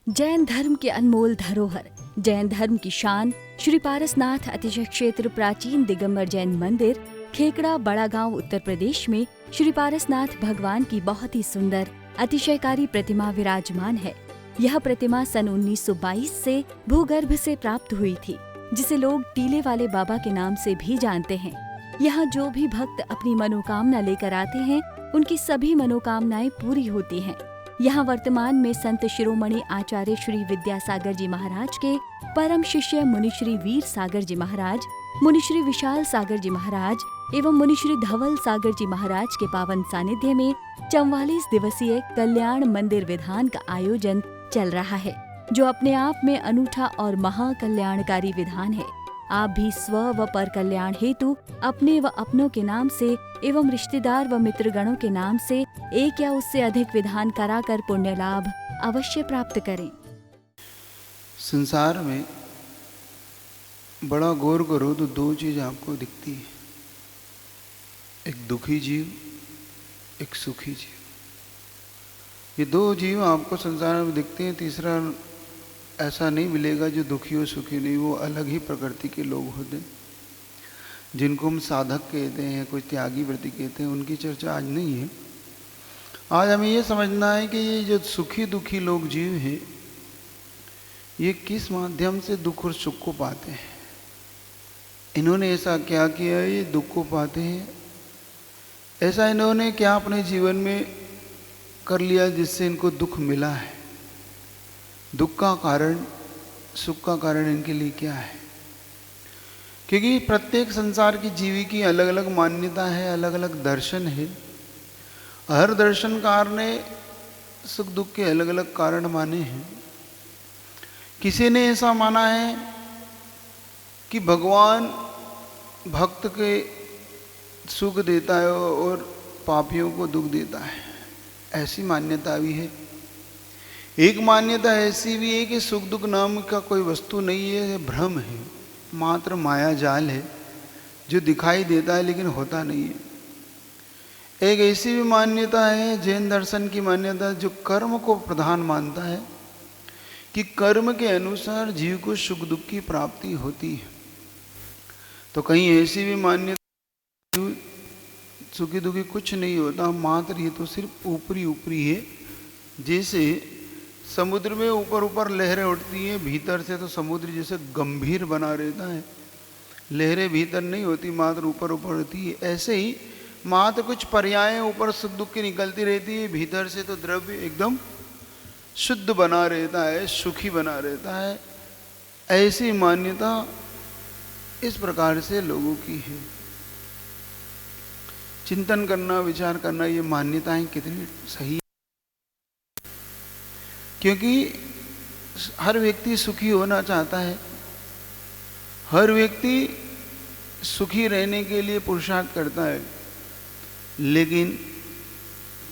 जैन धर्म के अनमोल धरोहर, जैन धर्म की शान श्री पारसनाथ अतिशय क्षेत्र प्राचीन दिगंबर जैन मंदिर, खेकड़ा, बड़ा गांव, उत्तर प्रदेश में श्री पारसनाथ भगवान की बहुत ही सुंदर अतिशयकारी प्रतिमा विराजमान है। यह प्रतिमा सन 1922 से भूगर्भ से प्राप्त हुई थी, जिसे लोग टीले वाले बाबा के नाम से भी जानते हैं। यहाँ जो भी भक्त अपनी मनोकामना लेकर आते हैं, उनकी सभी मनोकामनाएं पूरी होती हैं। यहाँ वर्तमान में संत शिरोमणि आचार्य श्री विद्यासागर जी महाराज के परम शिष्य मुनिश्री वीर सागर जी महाराज, मुनिश्री विशाल सागर जी महाराज एवं मुनिश्री धवल सागर जी महाराज के पावन सानिध्य में 44 दिवसीय कल्याण मंदिर विधान का आयोजन चल रहा है, जो अपने आप में अनूठा और महाकल्याणकारी विधान है। आप भी स्व व पर कल्याण हेतु अपने व अपनों के नाम से एवं रिश्तेदार व मित्रगणों के नाम से एक या उससे अधिक विधान कराकर पुण्य लाभ अवश्य प्राप्त करें। संसार में बड़ा गौर करो तो दो चीज आपको दिखती है, एक दुखी जीव, एक सुखी जीव। ये दो जीव आपको संसार में दिखते हैं। तीसरा ऐसा नहीं मिलेगा जो दुखी हो सुखी नहीं, वो अलग ही प्रकृति के लोग होते हैं, जिनको हम साधक कहते हैं, कोई त्यागी व्रती कहते हैं। उनकी चर्चा आज नहीं है। आज हमें ये समझना है कि ये जो सुखी दुखी लोग जीव हैं, ये किस माध्यम से दुख और सुख को पाते हैं। इन्होंने ऐसा क्या किया ये दुख को पाते हैं? ऐसा इन्होंने क्या अपने जीवन में कर लिया जिससे इनको दुख मिला है? दुख का कारण, सुख का कारण इनके लिए क्या है? क्योंकि प्रत्येक संसार की जीवी की अलग अलग मान्यता है, अलग अलग दर्शन है। हर दर्शनकार ने सुख दुख के अलग अलग कारण माने हैं। किसी ने ऐसा माना है कि भगवान भक्त के सुख देता है और पापियों को दुख देता है, ऐसी मान्यता भी है। एक मान्यता ऐसी भी है कि सुख दुख नाम का कोई वस्तु नहीं है, भ्रम है, मात्र माया जाल है जो दिखाई देता है लेकिन होता नहीं है। एक ऐसी भी मान्यता है, जैन दर्शन की मान्यता, जो कर्म को प्रधान मानता है कि कर्म के अनुसार जीव को सुख दुख की प्राप्ति होती है। तो कहीं ऐसी भी मान्यता सुखी दुखी कुछ नहीं होता, मात्र ये तो सिर्फ ऊपरी ऊपरी है। जैसे समुद्र में ऊपर ऊपर लहरें उठती हैं, भीतर से तो समुद्र जैसे गंभीर बना रहता है, लहरें भीतर नहीं होती, मात्र ऊपर ऊपर होती है। ऐसे ही मात्र कुछ पर्यायें ऊपर सुख दुख की निकलती रहती है, भीतर से तो द्रव्य एकदम शुद्ध बना रहता है, सुखी बना रहता है। ऐसी मान्यता इस प्रकार से लोगों की है। चिंतन करना, विचार करना, ये मान्यताएं कितनी सही, क्योंकि हर व्यक्ति सुखी होना चाहता है, हर व्यक्ति सुखी रहने के लिए पुरुषार्थ करता है, लेकिन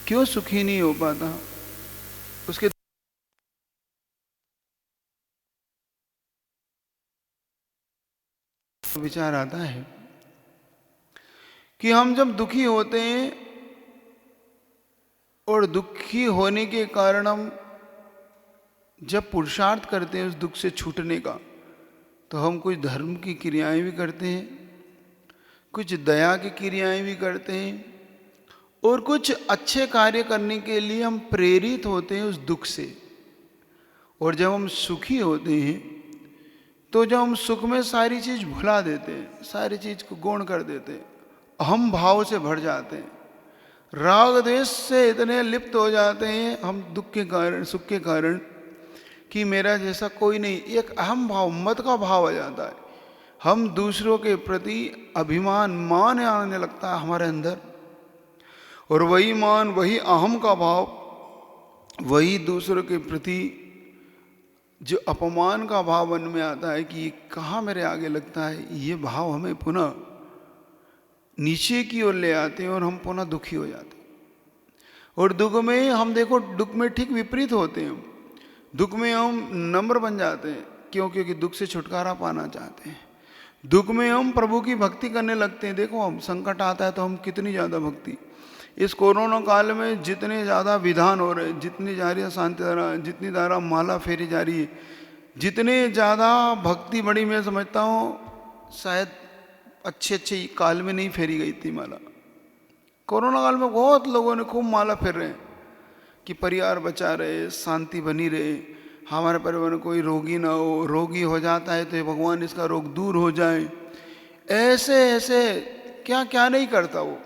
क्यों सुखी नहीं हो पाता? उसके विचार आता है कि हम जब दुखी होते हैं और दुखी होने के कारण हम जब पुरुषार्थ करते हैं उस दुख से छूटने का, तो हम कुछ धर्म की क्रियाएं भी करते हैं, कुछ दया की क्रियाएं भी करते हैं, और कुछ अच्छे कार्य करने के लिए हम प्रेरित होते हैं उस दुख से। और जब हम सुखी होते हैं तो जब हम सुख में सारी चीज़ भुला देते हैं, सारी चीज़ को गौण कर देते हैं, अहम भाव से भर जाते हैं, राग द्वेष से इतने लिप्त हो जाते हैं हम दुख के कारण, सुख के कारण, कि मेरा जैसा कोई नहीं, एक अहम भाव, मत का भाव आ जाता है। हम दूसरों के प्रति अभिमान, मान आने लगता है हमारे अंदर, और वही मान, वही अहम का भाव, वही दूसरों के प्रति जो अपमान का भाव मन में आता है कि कहाँ मेरे आगे लगता है, ये भाव हमें पुनः नीचे की ओर ले आते हैं और हम पुनः दुखी हो जाते हैं। और दुख में हम देखो, दुख में ठीक विपरीत होते हैं। दुख में हम नम्र बन जाते हैं, क्यों? क्योंकि दुख से छुटकारा पाना चाहते हैं। दुख में हम प्रभु की भक्ति करने लगते हैं। देखो, हम संकट आता है तो हम कितनी ज़्यादा भक्ति, इस कोरोना काल में जितने ज़्यादा विधान हो रहे, जितनी जा रही है शांति धारा, जितनी धारा माला फेरी जा रही है, जितने ज़्यादा भक्ति बड़ी, मैं समझता हूँ शायद अच्छे काल में नहीं फेरी गई थी माला। कोरोना काल में बहुत लोगों ने खूब माला फेर रहे हैं कि परिवार बचा रहे, शांति बनी रहे, हमारे परिवार में कोई रोगी ना हो, रोगी हो जाता है तो भगवान इसका रोग दूर हो जाए। ऐसे ऐसे क्या क्या नहीं करता वो,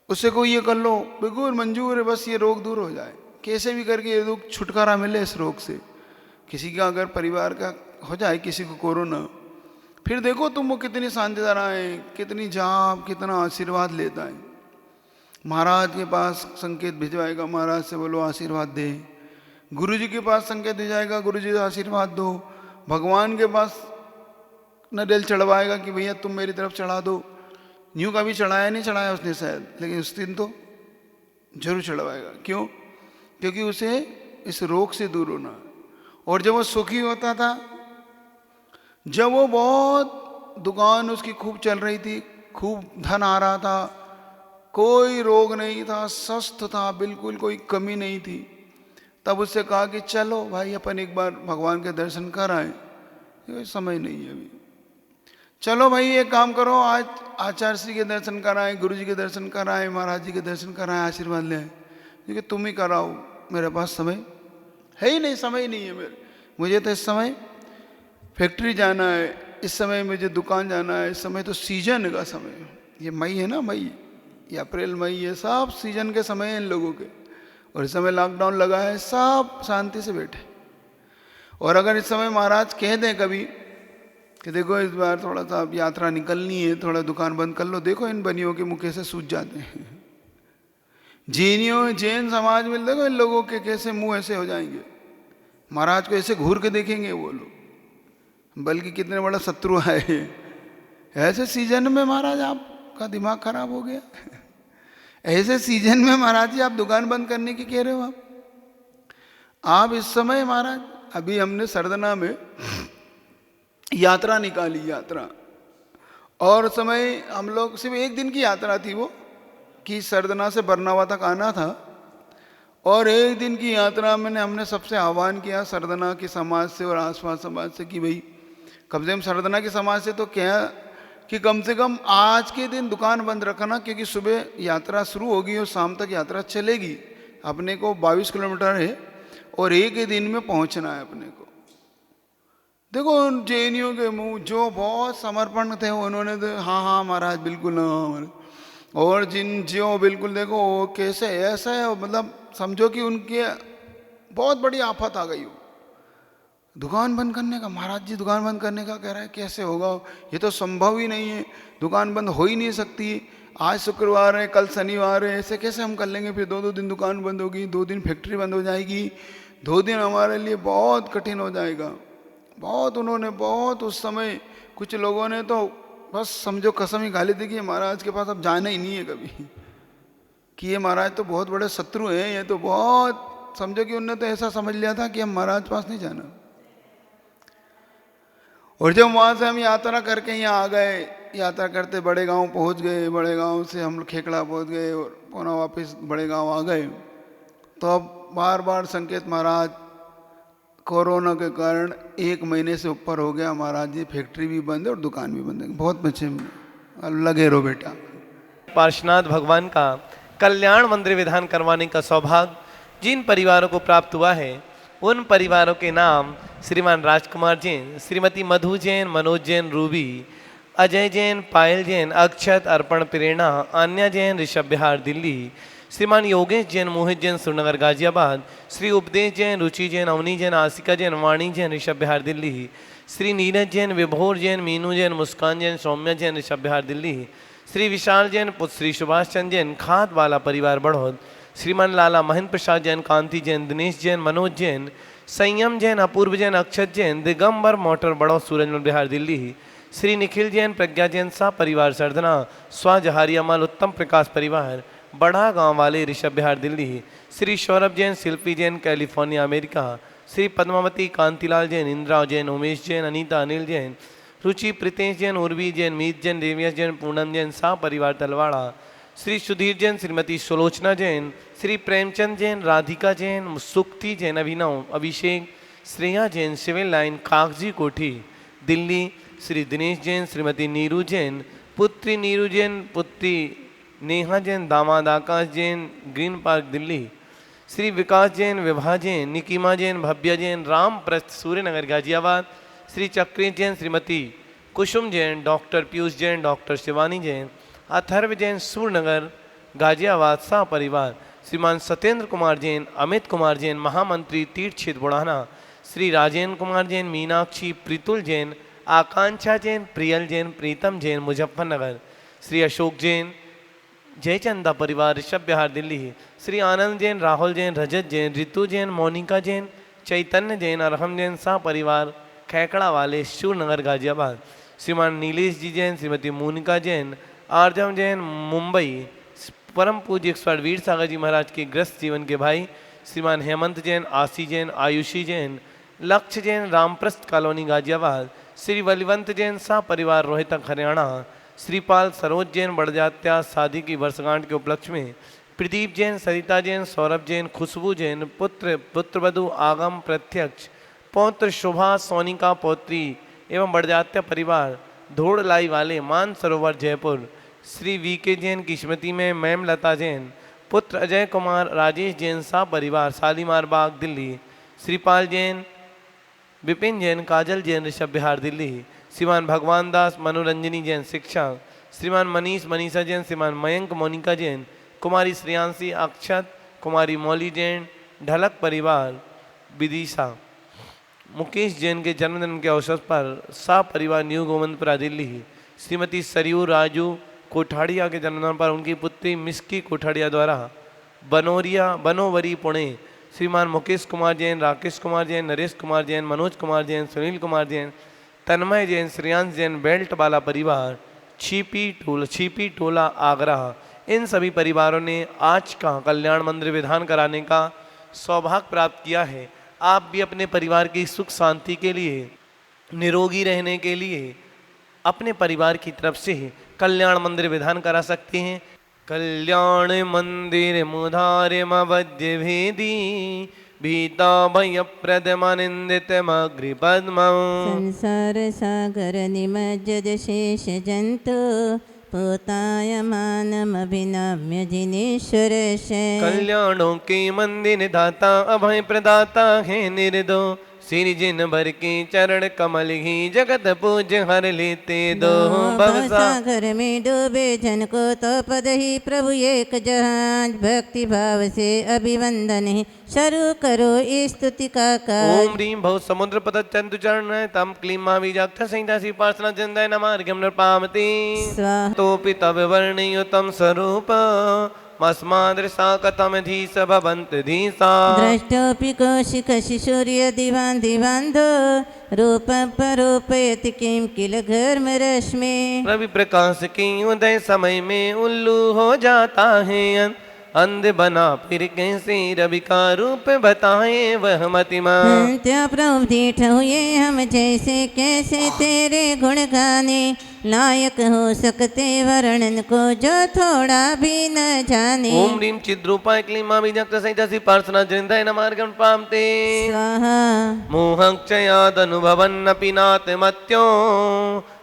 उससे कोई ये कर लो, बिल्कुल मंजूर है, बस ये रोग दूर हो जाए, कैसे भी करके ये रोग छुटकारा मिले इस रोग से। किसी का अगर परिवार का हो जाए किसी को कोरोना, फिर देखो तुम वो कितनी शांति धाराएं, कितनी जाप, कितना आशीर्वाद लेता है। महाराज के पास संकेत भिजवाएगा, महाराज से बोलो आशीर्वाद दे। गुरु जी के पास संकेत भिजवाएगा, गुरु जी आशीर्वाद दो। भगवान के पास नारियल चढ़वाएगा कि भैया तुम मेरी तरफ चढ़ा दो। यूँ कभी चढ़ाया नहीं, चढ़ाया उसने शायद, लेकिन उस दिन तो जरूर चढ़वाएगा। क्यों? क्योंकि उसे इस रोग से दूर होना। और जब वो सुखी होता था, जब वो बहुत दुकान उसकी खूब चल रही थी, खूब धन आ रहा था, कोई रोग नहीं था, स्वस्थ था, बिल्कुल कोई कमी नहीं थी, तब उससे कहा कि चलो भाई अपन एक बार भगवान के दर्शन कर आए। ये समय नहीं है अभी, चलो भाई एक काम करो, आज आचार्य श्री के दर्शन कराएं, गुरु जी के दर्शन कराएं, महाराज जी के दर्शन कराएं, आशीर्वाद लें, क्योंकि तुम ही कराओ, मेरे पास समय है ही नहीं, समय नहीं है मेरे, मुझे तो इस समय फैक्ट्री जाना है, इस समय मुझे दुकान जाना है, इस समय तो सीजन का समय है, ये मई है ना, मई ये अप्रैल मई, ये सब सीजन के समय हैं इन लोगों के। और इस समय लॉकडाउन लगा है, सब शांति से बैठे। और अगर इस समय महाराज कह दें कभी कि देखो इस बार थोड़ा सा अब यात्रा निकलनी है, थोड़ा दुकान बंद कर लो, देखो इन बनियों के मुँह से सूझ जाते हैं। जैन समाज में देखो इन लोगों के कैसे मुंह ऐसे हो जाएंगे, महाराज को ऐसे घूर के देखेंगे वो लोग, बल्कि कितने बड़ा शत्रु है। ऐसे सीजन में महाराज आपका दिमाग खराब हो गया, ऐसे सीजन में महाराज जी आप दुकान बंद करने की कह रहे हो। आप इस समय महाराज, अभी हमने सरदना में यात्रा निकाली, यात्रा, और समय हम लोग सिर्फ एक दिन की यात्रा थी वो, कि सरदना से बरनावा तक आना था। और एक दिन की यात्रा में हमने सबसे आह्वान किया सरदना की समाज से और आसपास समाज से कि भाई कम से कम सरदना की समाज से तो क्या कि कम से कम आज के दिन दुकान बंद रखना, क्योंकि सुबह यात्रा शुरू होगी और शाम तक यात्रा चलेगी। अपने को 22 किलोमीटर है और एक ही दिन में पहुंचना है अपने को। देखो उन जैनियों के मुंह जो बहुत समर्पण थे उन्होंने तो हाँ हाँ महाराज बिल्कुल हाँ, और जिन जो बिल्कुल देखो वो कैसे ऐसा है, मतलब समझो कि उनके बहुत बड़ी आफत आ गई हो दुकान बंद करने का। महाराज जी दुकान बंद करने का कह रहा है, कैसे होगा, ये तो संभव ही नहीं है, दुकान बंद हो ही नहीं सकती, आज शुक्रवार है कल शनिवार है, ऐसे कैसे हम कर लेंगे, फिर 2-2 दिन दुकान बंद होगी, 2 दिन फैक्ट्री बंद हो जाएगी, 2 दिन हमारे लिए बहुत कठिन हो जाएगा। बहुत उन्होंने बहुत उस समय कुछ लोगों ने तो बस समझो कसम ही खा ली थी कि महाराज के पास अब जाना ही नहीं है कभी, कि ये महाराज तो बहुत बड़े शत्रु हैं, ये तो बहुत समझो कि उनने तो ऐसा समझ लिया था कि हम महाराज पास नहीं जाना। और जब वहाँ से हम यात्रा करके यहाँ आ गए, यात्रा करते बड़े गांव पहुँच गए, बड़े गांव से हम लोग खेकड़ा पहुँच गए और पुनः वापस बड़े गांव आ गए, तो अब बार बार संकेत महाराज कोरोना के कारण 1 महीने से ऊपर हो गया, महाराज जी फैक्ट्री भी बंद है और दुकान भी बंद है, बहुत बच्चे लगे रहो बेटा। पार्श्वनाथ भगवान का कल्याण मंदिर विधान करवाने का सौभाग्य जिन परिवारों को प्राप्त हुआ है, उन परिवारों के नाम श्रीमान राजकुमार जैन, श्रीमती मधु जैन, मनोज जैन, रूबी, अजय जैन, पायल जैन, अक्षत, अर्पण, प्रेरणा, अन्या जैन, ऋषभ बिहार दिल्ली, श्रीमान योगेश जैन, मोहित जैन, श्रीनगर गाजियाबाद, श्री उपदेश जैन, रुचि जैन, अवनी जैन, आसिका जैन, वाणी जैन, ऋषभ बिहार दिल्ली, श्री नीरज जैन, विभोर जैन, मीनू जैन, मुस्कान जैन, सौम्या जैन, ऋषभ बिहार दिल्ली, श्री विशाल जैन, पुत्र श्री सुभाष चंद्र जैन, खाद वाला परिवार बढ़ौद, श्रीमान लाला महेंद्र प्रसाद जैन, कांति जैन, दिनेश जैन, मनोज जैन, संयम जैन, अपूर्व जैन, अक्षत जैन, दिगंबर मोटर बढ़ौद, सूरजमल बिहार दिल्ली, श्री निखिल जैन, प्रज्ञा जैन, सा परिवार सरदना, स्वाजहारी अमल, उत्तम प्रकाश परिवार बड़ा गांव वाले, ऋषभ बिहार दिल्ली, श्री सौरभ जैन, शिल्पी जैन, कैलिफोर्निया अमेरिका, श्री पद्मावती, कांतिलाल जैन, इंदिरा जैन, उमेश जैन, अनीता, अनिल जैन, रुचि, प्रीतेश जैन, उर्वी जैन, मीत जैन, देवियस जैन, पूनम जैन, सा परिवार तलवाड़ा, श्री सुधीर जैन, श्रीमती सुलोचना जैन, श्री प्रेमचंद जैन, राधिका जैन, सुक्ति जैन, अभिनव, अभिषेक, श्रेया जैन, सिविल लाइन, कागजी कोठी, दिल्ली। श्री दिनेश जैन, श्रीमती नीरू जैन, पुत्री नीरू जैन, पुत्री नेहा जैन, दामाद आकाश जैन, ग्रीन पार्क, दिल्ली। श्री विकास जैन, विभा जैन, निकिमा जैन, भव्या जैन, रामप्रस्थ, सूर्यनगर, गाजियाबाद। श्री चक्री जैन, श्रीमती कुसुम जैन, डॉक्टर पीयूष जैन, डॉक्टर शिवानी जैन, अथर्व जैन, सूरनगर, गाजियाबाद, सा परिवार। श्रीमान सत्येंद्र कुमार जैन, अमित कुमार जैन, महामंत्री, तीर्थ क्षेत्र, बुढ़ाना। श्री राजेंद्र कुमार जैन, मीनाक्षी, प्रीतुल जैन, आकांक्षा जैन, प्रियल जैन, प्रीतम जैन, मुजफ्फरनगर। श्री अशोक जैन, जयचंदा परिवार, ऋषभ बिहार, दिल्ली। श्री आनंद जैन, राहुल जैन, रजत जैन, रितु जैन, मोनिका जैन, चैतन्य जैन, अरहम जैन, सा परिवार, खैकड़ा वाले, शिवनगर, गाजियाबाद। श्रीमान नीलेश जी जैन, श्रीमती मोनिका जैन, आर्जम जैन, मुंबई। परम पूज्य एक्सपर्ट वीर सागर जी महाराज के ग्रस्त जीवन के भाई श्रीमान हेमंत जैन, आशी जैन, आयुषी जैन, लक्ष्य जैन, रामप्रस्थ कॉलोनी, गाजियाबाद। श्री बलवंत जैन, सा परिवार, रोहतक, हरियाणा। श्रीपाल सरोज जैन, बड़जात्या, शादी की वर्षगांठ के उपलक्ष्य में। प्रदीप जैन, सरिता जैन, सौरभ जैन, खुशबू जैन, पुत्रवधु आगम प्रत्यक्ष, पौत्र शोभा, सोनिका पौत्री एवं बड़जात्या परिवार, धोड़लाई वाले, मान सरोवर, जयपुर। श्री वी के जैन की स्मृति में मैम लता जैन, पुत्र अजय कुमार, राजेश जैन, सा परिवार, शालीमार बाग, दिल्ली। श्रीपाल जैन, विपिन जैन, काजल जैन, ऋषभ बिहार, दिल्ली। श्रीमान भगवान दास, मनोरंजनी जैन, शिक्षक। श्रीमान मनीष, मनीषा जैन, श्रीमान मयंक, मोनिका जैन, कुमारी श्रेयांशी, अक्षत, कुमारी मौली जैन, ढलक परिवार, विदिशा। मुकेश जैन के जन्मदिन के अवसर पर सा परिवार, न्यू गोविंदपुरा, दिल्ली। श्रीमती सरयू राजू कोठाड़िया के जन्मदिन पर उनकी पुत्री मिस्की कोठाड़िया द्वारा बनोरिया, बनोवरी, पुणे। श्रीमान मुकेश कुमार जैन, राकेश कुमार जैन, नरेश कुमार जैन, मनोज कुमार जैन, सुनील कुमार जैन, तन्मय जैन, श्रेयांश जैन, बेल्ट वाला परिवार, छिपी टोला, आगरा। इन सभी परिवारों ने आज का कल्याण मंदिर विधान कराने का सौभाग्य प्राप्त किया है। आप भी अपने परिवार की सुख शांति के लिए, निरोगी रहने के लिए अपने परिवार की तरफ से कल्याण मंदिर विधान करा सकते हैं। कल्याण मंदिर मुधारे मवद्य भेदी, भीता भय प्रदमानिंदित मग्रि पद्म। संसार सागर निमज्जद शेष जंतु, पोताय मानम अभिनाम्य जिनेश्वर से। कल्याणों के मंदिर दाता, अभय प्रदाता है निर्दो, श्री जिन भर के चरण कमल ही जगत पूज हर लेते दो। सागर में डूबे जन को तो पद ही प्रभु एक जहाज, भक्ति भाव से अभिवंदन ही शुरू करो इस स्तुति का काज। ओम ह्रीं भव समुद्र पतत चंतु चरण तम क्लीं महाबीजाक्ष संहिता श्री पार्श्वनाथ जंदय नमार्घ्यं नृपामति। स्वाहा। तोपि तव वर्णयुतं स्वरूप, मस्मादृशा कथमधीश भवन्त धीसा। द्रष्टोऽपि कौशिक शिशुर्य दिवान् दिवान्धो, रूपरूपयति किं किल घर्म रश्मि। रवि प्रकाश की उदय समय में उल्लू हो जाता है, अंध बना फिर कैसे रवि का रूप बताए वह मतिमान। त्या प्रभु दीठ हुए हम जैसे, कैसे तेरे गुण गाने, लायक हो सकते वर्णन को जो थोड़ा भी न जाने। ओम ह्रीं चिद्रूपाय क्लीं महाबीजाक्ष संहिता श्री पार्श्वनाथ जंदय नमार्घ्यं नृपामते। स्वाहा। मोहक्षयादनुभवन्नपि नातिमत्यो,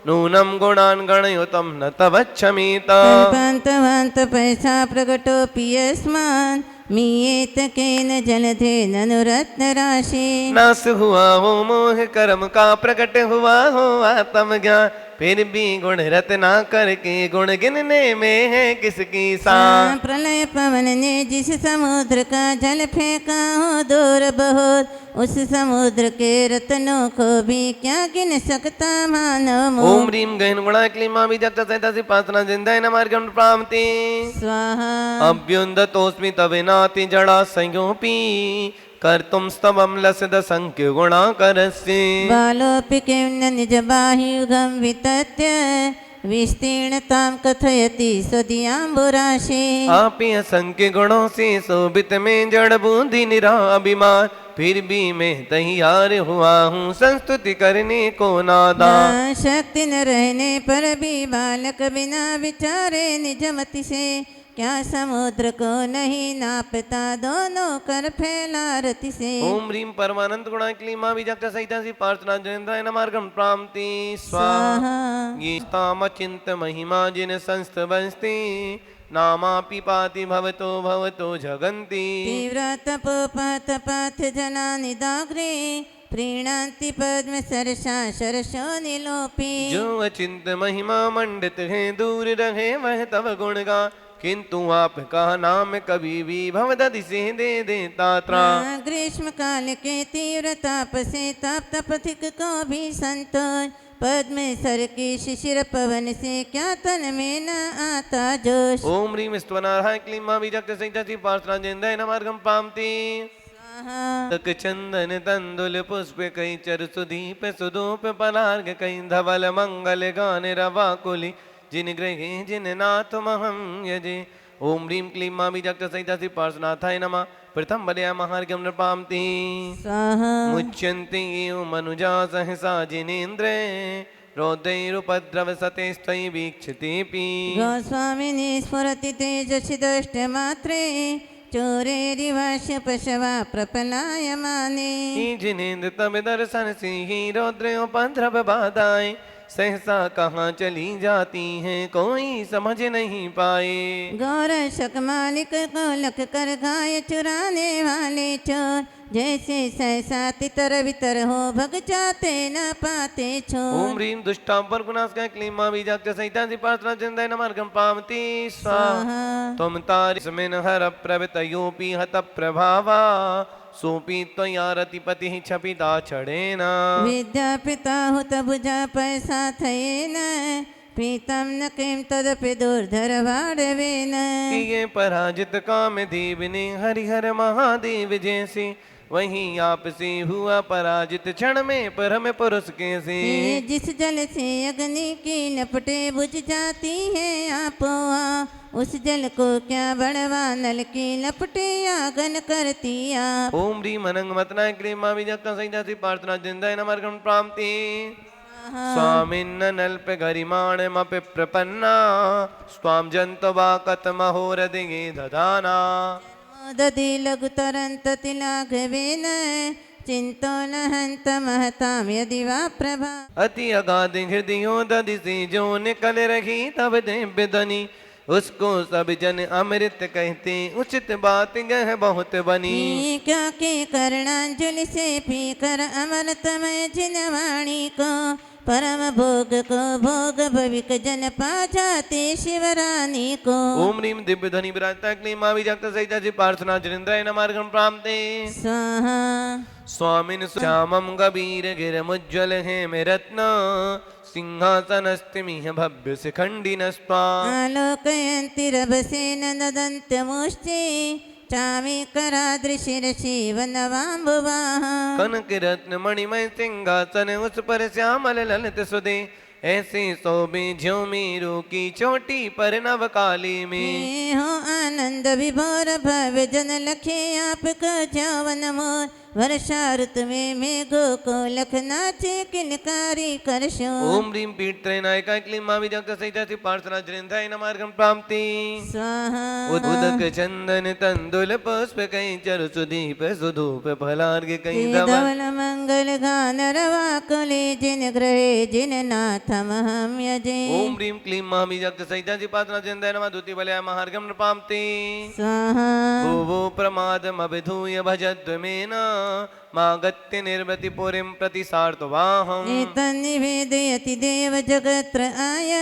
नूनं गुणान् गणयुतं न तवच्छमीत। कल्पान्तवान्त पैसा प्रकटोऽपि यस्मान्, मीयेत केन जलधेन अनुरत्न राशि। नाश हुआ हो मोह कर्म का, प्रकट हुआ हो आत्मज्ञान, फिर भी गुण रत्ना करके गुण गिनने में है किसकी सान। प्रलय पवन ने जिस समुद्र का जल फेंका हो दूर बहुत, उस समुद्र के रत्नों को भी क्या गिन सकता मानव। ओम ह्रीं गहन गुणा क्लीं महाबीजाक्ष संहिता श्री पार्श्वनाथ जंदय नमार्घ्यं नृपामते। स्वाहा। अभ्युन्दतोऽस्मि तवेनाति जड़ा संयोपि, कर्तुं स्तवं लसद संख्य गुणा करस्य। बालोऽपि किं न निज बाह्युगं वितत्य, विस्तीर्णतां कथयति स्वदीयाम्बुराशि। आपी असंख्य गुणों से शोभित में जड़ बूंदी निरा अभिमान, फिर भी मैं तैयार हुआ हूँ संस्तुति करने को नादा। शक्ति न रहने पर भी बालक बिना विचारे निज मति से, क्या समुद्र को नहीं नापता दोनों कर फैला रति से। ओम ह्रीम परमानंद गुणा क्लीमा विजक्त सहिता सी पार्थना जनेन्द्राय नमार्गम प्राप्ति स्वाहा। गीताम चिंत महिमा जिन संस्थ बंस्ति नामापि पाति भवतो भवतो जगन्ति। तीव्र तपोपात पाथ जनानि दाग्रे प्रीणांति पद्म सरसा सरसो निलोपी। जो अचिंत महिमा मंडित है दूर रहे वह तव गुण गा किंतु आपका नाम कभी भी भवदधि से दे देता त्राण। ग्रीष्म काल के तीव्र ताप से तप्त पथिक को भी संतोष पद्म सर की शिशिर पवन से क्या तन में न आता जोश। ओम ह्रीम स्तवनारायण क्लीमा विजक्त सहिता सी पार्थना जनेन्द्राय नमार्गम प्राप्ति तक चंदन तंदुल पुष्प कई चर सुदीप सुधूप परार्घ कई धवल मंगल गान रवाकुली जिन ग्रहे जिन नाथ महम यजे। ओम ह्रीम क्लीम मां विजक्त सहिता सी पार्श्वनाथाय नमः। प्रथम बलया महार्घ्यम नृपाम्ति मुच्यन्ति मनुजा सहसा जिनेन्द्रे रौद्रैरुपद्रव सतेस्त्वयि वीक्षतेऽपि। गोस्वामिनी स्फुरति तेजसि दष्टमात्रे चोरेरिवास्य पशवा प्रपलायमाने। जिनेन्द्र तब दर्शन से ही रौद्रोपद्रव बाधाए सहसा कहाँ चली जाती हैं कोई समझ नहीं पाए। गौर शक मालिक को लख कर गाय चुराने वाले चोर जैसे सहसा तितर बितर हो भग जाते न पाते छोर। ओम ह्रीम दुष्टां पर गुनास्काय क्लीमा बीजाक्ष सहिता सी पार्थना चंदय नमार्गम पामति स्वाहा। त्वं तारि स्मिन् हर प्रवृतयोऽपि हत प्रभावा सोपी त्वया रतिपतिः छपिता छड़ेन। विद्यापिता हुत भुजा पैसा थयेन प्रीतम न किं तदपि दुर्धर वाड़वेन। ये पराजित काम देवने हरिहर महादेव जैसे वहीं आपसे हुआ पराजित क्षण में परम पुरुष कैसे। जिस जल से अग्नि की लपटे बुझ जाती है आपोआ उस जल को क्या बड़वा नल की लपटे आगन करती आप। ओम ह्रीम अनंग मतनाय क्लीमा विजक्ता सहिता सी पार्थना जिंदाय नमार्गम प्राप्ति स्वामिन्न नल्प गरिमाणमपि प्रपन्ना स्वाम जन्तवा कतमहोरदिगे दधाना। दधि लघु तरंत तिलाघवेन चिंतो न हंत महताम यदि वा प्रभा। अति अगाध हृदयों दधि से जो निकल रही तब दिव्य ध्वनि उसको सब जन अमृत कहते उचित बात गह बहुत बनी। क्या के करणांजलि से पी कर अमृतमय जिनवाणी को परम भोग को भोग भविक जन पा जाते शिवरानी को। ओम ह्रीम दिव्य ध्वनि विराजता क्लीमा विजक्त सहिता सी पार्थना जनेन्द्राय नमार्गम प्राप्ते स्वाहा। स्वामिन् श्यामं गभीर गिरमुज्ज्वल हेम रत्न सिंहासनस्तिमिह भव्य शिखण्डिनस्त्वा। आलोकयन्ति रभसेन नदन्त्यमुष्टि चामी करादृशिरसि वनवाम्बुवाः। कनक रत्न मणिमय सिंहासन उस पर श्यामल ललित सुदे ऐसे शोभे ज्यों मेरू की चोटी पर नवकाली में। हो आनंद विभोर भव्य जन लखे आपका जवन मोर वर्षा ऋतु में मेघो को लख नाचे किलकारी कर शोर। ओम ह्रीम पीठ त्रयनायका क्लीमा विजक्त सहिता सी पार्थना जनेन्द्राय नमार्गम प्राप्ति स्वाहा। उदक चंदन तंदुल पुष्प कई चरु सुदीप सुधूप फलार्घ कई धवल मंगल गान रवा कुले जिन ग्रहे जिन नाथम हम यजे। ओम ह्रीम क्लीमा विजक्त सहिता सी पार्थना जनेन्द्राय नमः। द्वितीय बलया महार्घम नृपाम्ति स्वाहा। भुवो प्रमादमभिधूय भजद्वमेन मागत्य निर्वृति पुरीं प्रति सार्धवाहम्। एतन्निवेदयति देव जगत्र आय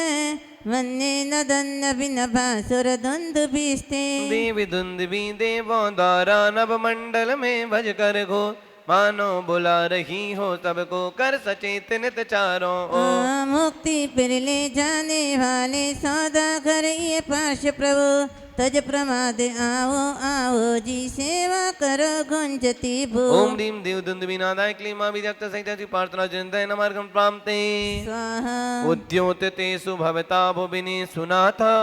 वन्ये नदन्न विनभासुर दुन्दुभिस्ते। देवी दुंदुभी देवों द्वारा नव मंडल में भज कर घो मानो बुला रही हो सबको कर सचेत नित चारों ओर। मुक्ति फिर ले जाने वाले सौदागर ये पाश प्रभु तज प्रमाद आओ आओ जी सेवा करो गुंजती भू। ओम ह्रीम देव दुंदुभी नादाय क्लीमा विजक्त सहिता सी पार्थना जनेन्द्राय नमार्गम प्राप्ते स्वाहा। उद्योततेषु भवता भुविने सुनाथा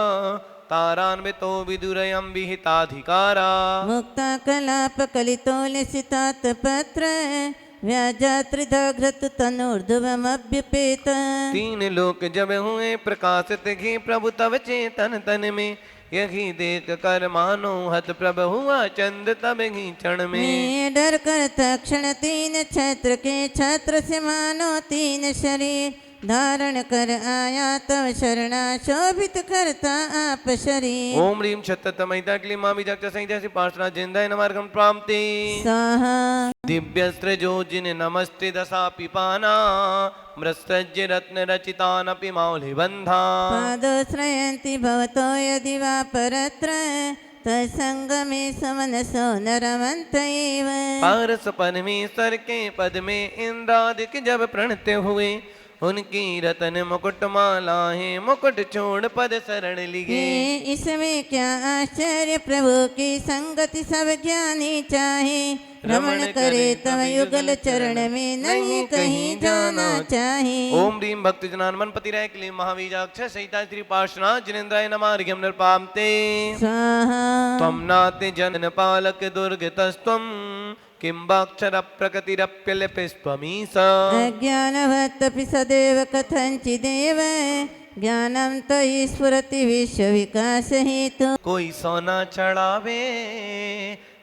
तारान्वितो विदुरयं विहिताधिकारा। मुक्ता कलाप कलितोलसितात पत्र व्याजात्रिदघ्रत तनूर्ध्वमभ्युपेत। तीन लोक जब हुए प्रकाशित घी प्रभु तव चेतन तन में यही देख कर मानो हत प्रभ हुआ चंद तब ही क्षण में। मैं डर कर तक्षण तीन छत्र के छत्र से मानो तीन शरीर धारण कर आया तव शरणा शोभित करता आप शरीर। ओम ह्रीं छत्तमयिता क्लीं मां विजक्ष संहिता पार्श्वनाथ जिन्दाय नमार्गम प्राप्ति स्वाहा। दिव्यस्त्र जो जिन नमस्ते दशा पिपाना मृत्सज्य रत्न रचितानपि मौलि बंधा। पादोश्रयन्ति भवतो यदि वा परत्र तत्संगमे समनसो नरमन्त एव। पारस परमेश्वर के पद में इंद्रादिक जब प्रणत हुए उनकी रतन मुकुट मालाएं मुकुट छोड़ पद शरण लिए। इसमें क्या आश्चर्य प्रभु की संगति सब ज्ञानी चाहे रमण करे तव युगल चरण में नहीं कहीं जाना चाहे। ओम ह्रीं भक्त जनान मनपति रह क्लीं महावीजाक्ष सहिता श्री पार्श्वनाथ जिनेन्द्राय नमार्घ्यम नृपाम्ते स्वाहा। त्वं नाते जन पालक दुर्गतस्त्वं किंबाक्षर प्रकृतिरप्यलिपिस्त्वमीश। अज्ञानवत्तपि सदैव कथञ्चिदेव ज्ञानं तयि स्फुरति विश्व विकास हेतु। कोई सोना चढ़ावे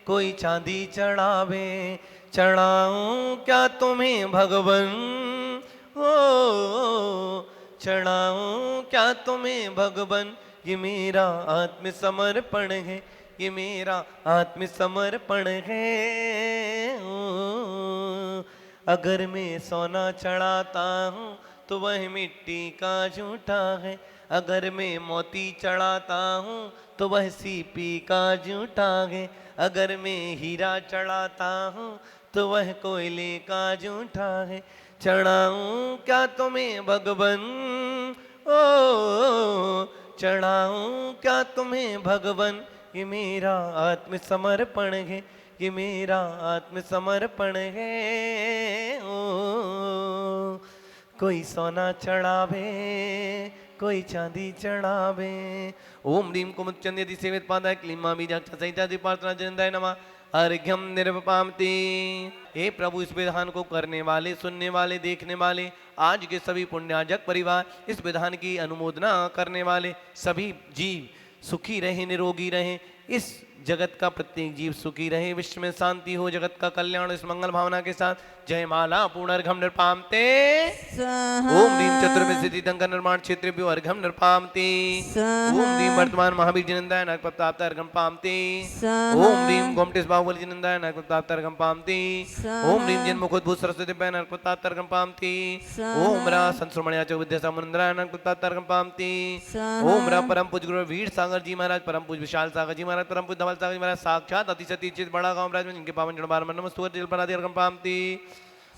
कोई चांदी चढ़ावे चढ़ाऊं क्या तुम्हें भगवन ओ चढ़ाऊं क्या तुम्हें भगवन। ये मेरा आत्मसमर्पण है ये मेरा आत्मसमर्पण है। अगर मैं सोना चढ़ाता हूँ तो वह मिट्टी का झूठा है। अगर मैं मोती चढ़ाता हूँ तो वह सीपी का झूठा है। अगर मैं हीरा चढ़ाता हूँ तो वह कोयले का झूठा है। चढ़ाऊं क्या तुम्हें भगवन ओ चढ़ाऊं क्या तुम्हें भगवन। ये मेरा आत्मसमर्पण है ये मेरा आत्मसमर्पण है। ओ कोई सोना चढ़ावे कोई चांदी चढ़ावे। ओम ह्रीं कुमुदचंद यदि सेवित पादाय क्लीं मां बीजाक्ष सहिता पार्श्वनाथ जिनेन्द्राय नमः अर्घ्यम निर्वपामति। हे प्रभु इस विधान को करने वाले सुनने वाले देखने वाले आज के सभी पुण्याजक परिवार इस विधान की अनुमोदना करने वाले सभी जीव सुखी रहे निरोगी रहे। इस जगत का प्रत्येक जीव सुखी रहे विश्व में शांति हो जगत का कल्याण इस मंगल भावना के साथ जय माला पूर्ण अर्घम नृपामते। ओम ह्रीं चतुर्विंशति टंक निर्माण क्षेत्रेभ्यो अर्घम नृपामते। ओम ह्रीं वर्तमान महावीर जिनेन्द्राय नरकप्राप्त अर्घम पामते। ओम ह्रीं गोमटेश बाहुबली जिनेन्द्राय नरकप्राप्त अर्घम पामते। ओम ह्रीं जन्मुखोद्भूत सरस्वती पै नरकप्राप्त अर्घम पामते। ओम रा संस्मरणीय च विद्या मुनिन्द्राय नरकप्राप्त अर्घम पामते। ओम रा परम पूज्य गुरु वीर सागर जी महाराज परम पूज्य विशाल सागर जी महाराज परम पूज्य सागर जी महाराज साक्षात अतिशति चित बड़ा गांव राज में जिनके पावन जड़ बार मनम स्तुति जल पराधि अर्घम पामते।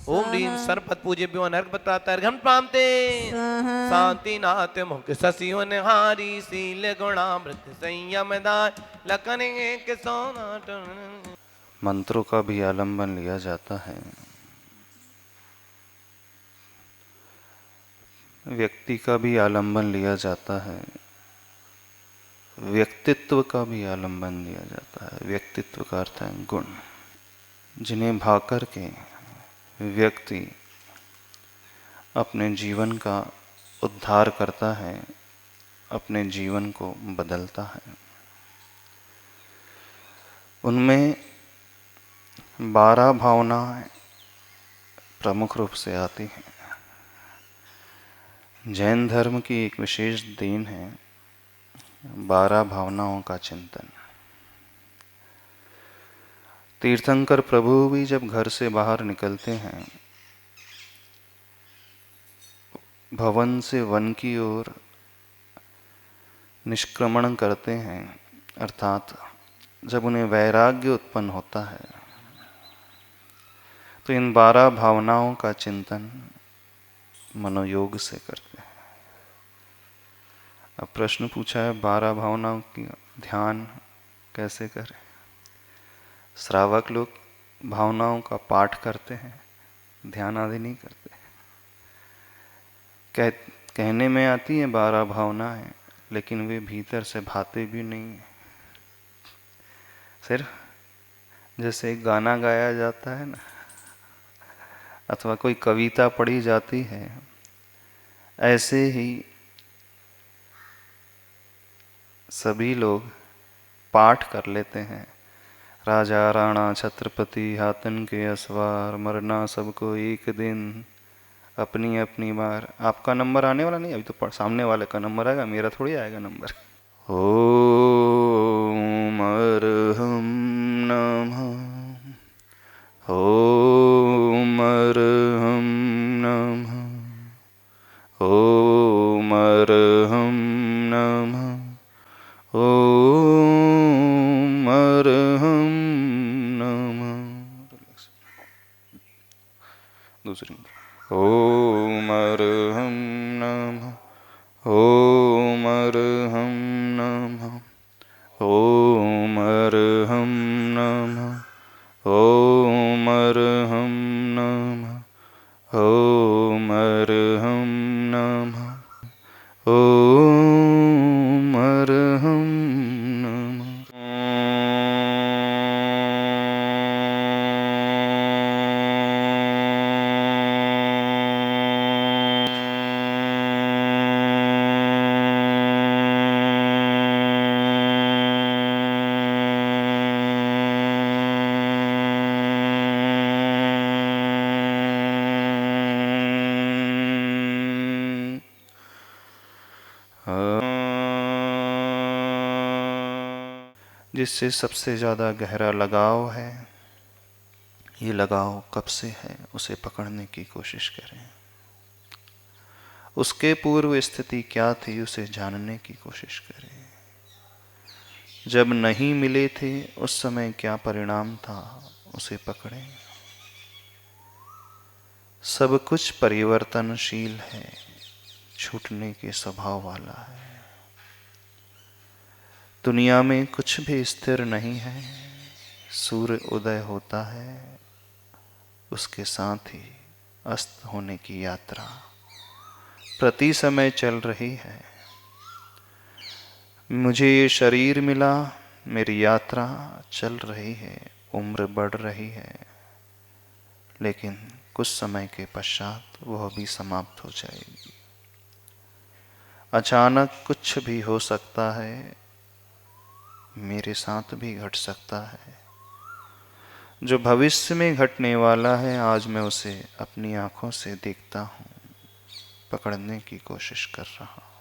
ओम ह्रीं सर्वपद पूज्यभ्यो नरकप्राप्त अर्घम पामते। शांति नाथ मुख शशि निहारी शील गुणामृत संयम दाय लखन एक सोना। मंत्रों का भी आलंबन लिया जाता है, व्यक्ति का भी आलंबन लिया जाता है, व्यक्तित्व का भी आलंबन लिया जाता है। व्यक्तित्व का अर्थ है गुण, जिन्हें भाकर के व्यक्ति अपने जीवन का उद्धार करता है, अपने जीवन को बदलता है। उनमें 12 भावनाएं प्रमुख रूप से आती हैं। जैन धर्म की एक विशेष देन है 12 भावनाओं का चिंतन। तीर्थंकर प्रभु भी जब घर से बाहर निकलते हैं, भवन से वन की ओर निष्क्रमण करते हैं, अर्थात जब उन्हें वैराग्य उत्पन्न होता है तो इन 12 भावनाओं का चिंतन मनोयोग से करते हैं। अब प्रश्न पूछा है 12 भावनाओं की ध्यान कैसे करें। श्रावक लोग भावनाओं का पाठ करते हैं, ध्यान आदि नहीं करते। कहने में आती है 12 भावनाएं, लेकिन वे भीतर से भाते भी नहीं है। सिर्फ जैसे एक गाना गाया जाता है ना, अथवा कोई कविता पढ़ी जाती है, ऐसे ही सभी लोग पाठ कर लेते हैं, राजा राणा छत्रपति हाथन के असवार, मरना सबको एक दिन, अपनी अपनी बार। आपका नंबर आने वाला नहीं, अभी तो सामने वाले का नंबर आएगा, मेरा थोड़ी आएगा नंबर। ओम अर्हं नमः, ओम अर्हं नमः, ओम अर्हं नमः, ओम अर्हं नमः। दूसरी ओम अर्हं नमः, ओम अर्हं नमः, ओम अर्हं नमः, ओम अर्हं नमः, ओम अर्हं नमः, ओम अर्हं नमः। जिससे सबसे ज़्यादा गहरा लगाव है, ये लगाव कब से है उसे पकड़ने की कोशिश करें। उसके पूर्व स्थिति क्या थी उसे जानने की कोशिश करें। जब नहीं मिले थे उस समय क्या परिणाम था उसे पकड़ें। सब कुछ परिवर्तनशील है, छूटने के स्वभाव वाला है। दुनिया में कुछ भी स्थिर नहीं है। सूर्य उदय होता है, उसके साथ ही अस्त होने की यात्रा प्रति समय चल रही है। मुझे ये शरीर मिला, मेरी यात्रा चल रही है, उम्र बढ़ रही है, लेकिन कुछ समय के पश्चात वह भी समाप्त हो जाएगी। अचानक कुछ भी हो सकता है, मेरे साथ भी घट सकता है। जो भविष्य में घटने वाला है आज मैं उसे अपनी आंखों से देखता हूँ, पकड़ने की कोशिश कर रहा हूँ।